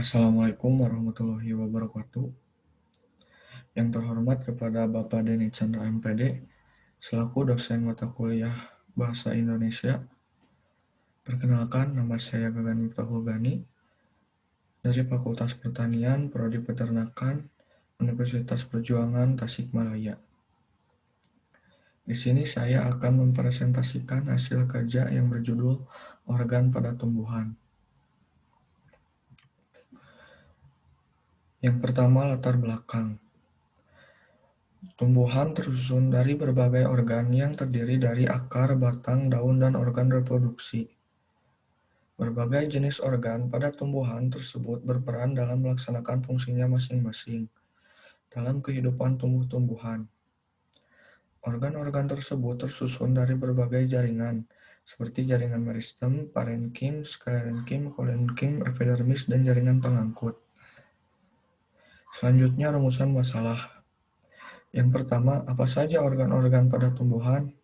Assalamualaikum warahmatullahi wabarakatuh. Yang terhormat kepada Bapak Denny Chandra MPD, selaku dosen mata kuliah Bahasa Indonesia. Perkenalkan, nama saya Gagan Miftahul Gani dari Fakultas Pertanian, Prodi Peternakan, Universitas Perjuangan Tasikmalaya. Di sini saya akan mempresentasikan hasil kerja yang berjudul Organ pada Tumbuhan. Yang pertama, latar belakang. Tumbuhan tersusun dari berbagai organ yang terdiri dari akar, batang, daun, dan organ reproduksi. Berbagai jenis organ pada tumbuhan tersebut berperan dalam melaksanakan fungsinya masing-masing dalam kehidupan tumbuh-tumbuhan. Organ-organ tersebut tersusun dari berbagai jaringan, seperti jaringan meristem, parenkim, sklerenkim, kolenkim, epidermis, dan jaringan pengangkut. Selanjutnya, rumusan masalah. Yang pertama, apa saja organ-organ pada tumbuhan?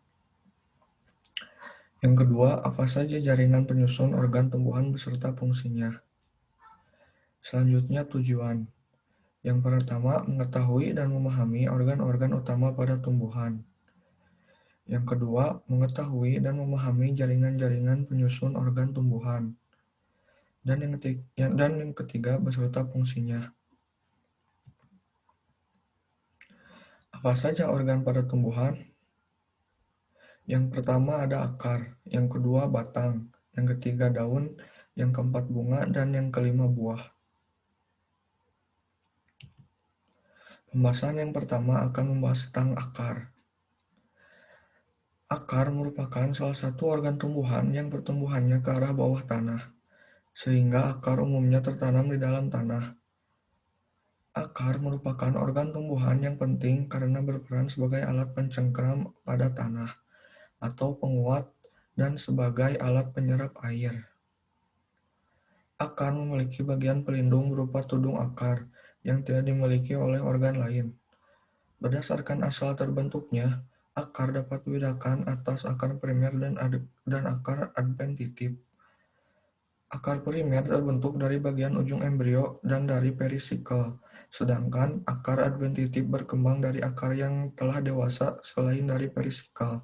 Yang kedua, apa saja jaringan penyusun organ tumbuhan beserta fungsinya? Selanjutnya, tujuan. Yang pertama, mengetahui dan memahami organ-organ utama pada tumbuhan. Yang kedua, mengetahui dan memahami jaringan-jaringan penyusun organ tumbuhan. Dan yang ketiga, beserta fungsinya. Apa saja organ pada tumbuhan? Yang pertama ada akar, yang kedua batang, yang ketiga daun, yang keempat bunga, dan yang kelima buah. Pembahasan yang pertama akan membahas tentang akar. Akar merupakan salah satu organ tumbuhan yang pertumbuhannya ke arah bawah tanah, sehingga akar umumnya tertanam di dalam tanah. Akar merupakan organ tumbuhan yang penting karena berperan sebagai alat pencengkram pada tanah, atau penguat, dan sebagai alat penyerap air. Akar memiliki bagian pelindung berupa tudung akar yang tidak dimiliki oleh organ lain. Berdasarkan asal terbentuknya, akar dapat dibedakan atas akar primer dan akar adventitif. Akar primer terbentuk dari bagian ujung embrio dan dari perisikel, sedangkan akar adventitif berkembang dari akar yang telah dewasa selain dari perisikel,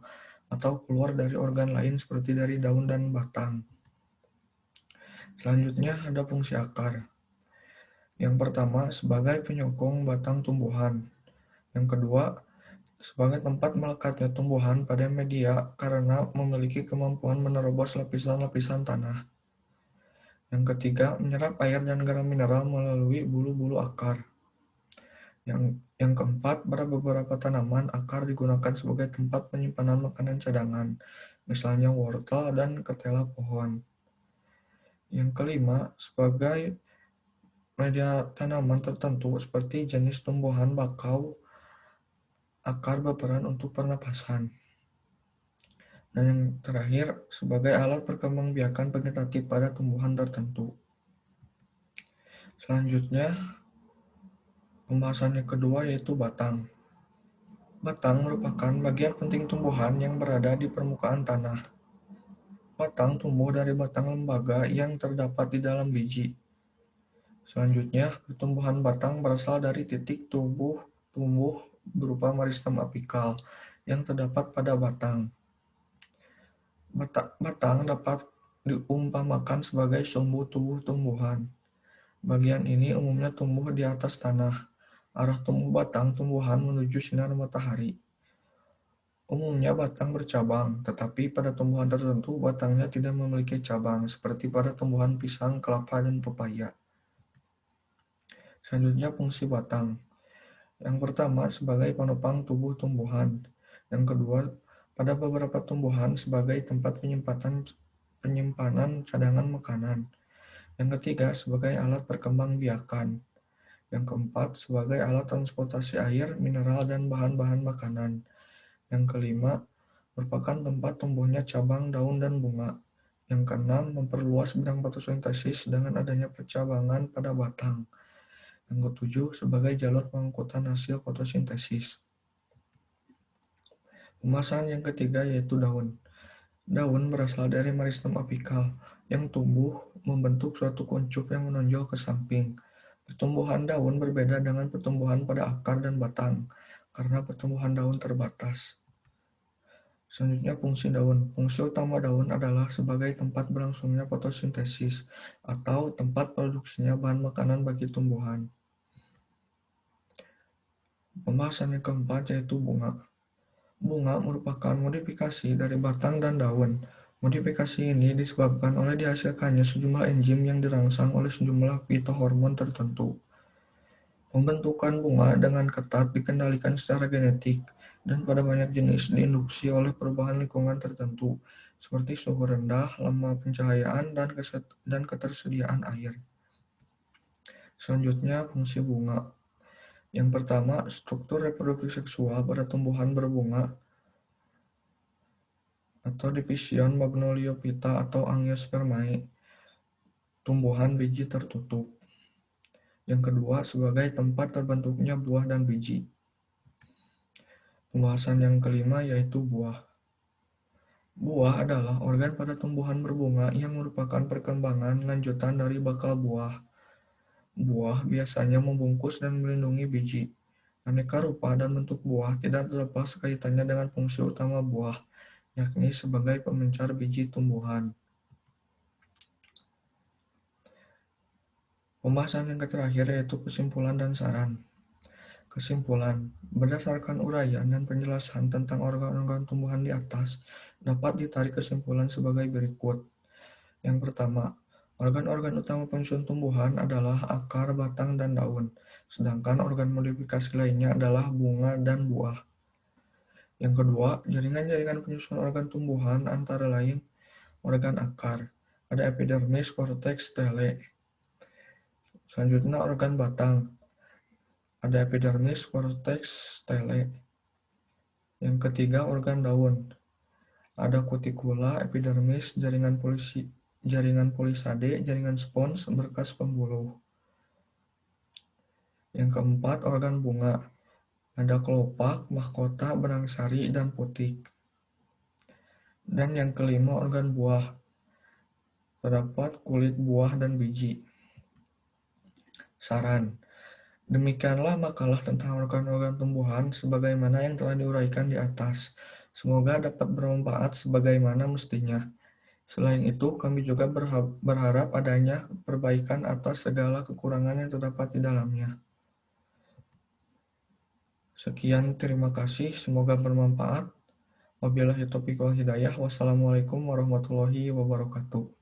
atau keluar dari organ lain seperti dari daun dan batang. Selanjutnya ada fungsi akar. Yang pertama, sebagai penyokong batang tumbuhan. Yang kedua, sebagai tempat melekatnya tumbuhan pada media karena memiliki kemampuan menerobos lapisan-lapisan tanah. Yang ketiga, menyerap air dan garam mineral melalui bulu-bulu akar. Yang keempat, pada beberapa tanaman, akar digunakan sebagai tempat penyimpanan makanan cadangan, misalnya wortel dan ketela pohon. Yang kelima, sebagai media tanaman tertentu seperti jenis tumbuhan bakau, akar berperan untuk pernapasan. Dan yang terakhir, sebagai alat perkembangbiakan vegetatif pada tumbuhan tertentu. Selanjutnya, pembahasan yang kedua yaitu batang. Batang merupakan bagian penting tumbuhan yang berada di permukaan tanah. Batang tumbuh dari batang lembaga yang terdapat di dalam biji. Selanjutnya, pertumbuhan batang berasal dari titik tumbuh berupa meristem apikal yang terdapat pada batang. Batang dapat diumpamakan sebagai sumbu tubuh tumbuhan. Bagian ini umumnya tumbuh di atas tanah. Arah tumbuh batang tumbuhan menuju sinar matahari. Umumnya batang bercabang, tetapi pada tumbuhan tertentu batangnya tidak memiliki cabang, seperti pada tumbuhan pisang, kelapa, dan pepaya. Selanjutnya fungsi batang. Yang pertama sebagai penopang tubuh tumbuhan. Yang kedua, pada beberapa tumbuhan sebagai tempat penyimpanan cadangan makanan. Yang ketiga, sebagai alat perkembangbiakan. Yang keempat, sebagai alat transportasi air, mineral, dan bahan-bahan makanan. Yang kelima, merupakan tempat tumbuhnya cabang, daun, dan bunga. Yang keenam, memperluas bidang fotosintesis dengan adanya percabangan pada batang. Yang ketujuh, sebagai jalur pengangkutan hasil fotosintesis. Pembahasan yang ketiga yaitu daun. Daun berasal dari meristem apikal yang tumbuh membentuk suatu kuncup yang menonjol ke samping. Pertumbuhan daun berbeda dengan pertumbuhan pada akar dan batang karena pertumbuhan daun terbatas. Selanjutnya fungsi daun. Fungsi utama daun adalah sebagai tempat berlangsungnya fotosintesis atau tempat produksinya bahan makanan bagi tumbuhan. Pembahasan yang keempat yaitu bunga. Bunga merupakan modifikasi dari batang dan daun. Modifikasi ini disebabkan oleh dihasilkannya sejumlah enzim yang dirangsang oleh sejumlah fitohormon tertentu. Pembentukan bunga dengan ketat dikendalikan secara genetik dan pada banyak jenis diinduksi oleh perubahan lingkungan tertentu, seperti suhu rendah, lama pencahayaan, dan ketersediaan air. Selanjutnya, fungsi bunga. Yang pertama, struktur reproduksi seksual pada tumbuhan berbunga atau division Magnoliophyta atau Angiospermae, tumbuhan biji tertutup. Yang kedua, sebagai tempat terbentuknya buah dan biji. Pembahasan yang kelima yaitu buah. Buah adalah organ pada tumbuhan berbunga yang merupakan perkembangan lanjutan dari bakal buah. Buah biasanya membungkus dan melindungi biji. Aneka rupa dan bentuk buah tidak terlepas kaitannya dengan fungsi utama buah, yakni sebagai pemencar biji tumbuhan. Pembahasan yang terakhir yaitu kesimpulan dan saran. Kesimpulan, berdasarkan uraian dan penjelasan tentang organ-organ tumbuhan di atas, dapat ditarik kesimpulan sebagai berikut. Yang pertama, organ-organ utama penyusun tumbuhan adalah akar, batang, dan daun, sedangkan organ modifikasi lainnya adalah bunga dan buah. Yang kedua, jaringan-jaringan penyusun organ tumbuhan antara lain organ akar, ada epidermis, korteks, stele. Selanjutnya organ batang, ada epidermis, korteks, stele. Yang ketiga organ daun, ada kutikula, epidermis, jaringan polisade, jaringan spons, berkas pembuluh. Yang keempat organ bunga, ada kelopak, mahkota, benang sari, dan putik. Dan yang kelima organ buah, terdapat kulit buah dan biji. Saran. Demikianlah makalah tentang organ-organ tumbuhan sebagaimana yang telah diuraikan di atas. Semoga dapat bermanfaat sebagaimana mestinya. Selain itu, kami juga berharap adanya perbaikan atas segala kekurangan yang terdapat di dalamnya. Sekian, terima kasih. Semoga bermanfaat. Wabillahi taufiq wal hidayah. Wassalamualaikum warahmatullahi wabarakatuh.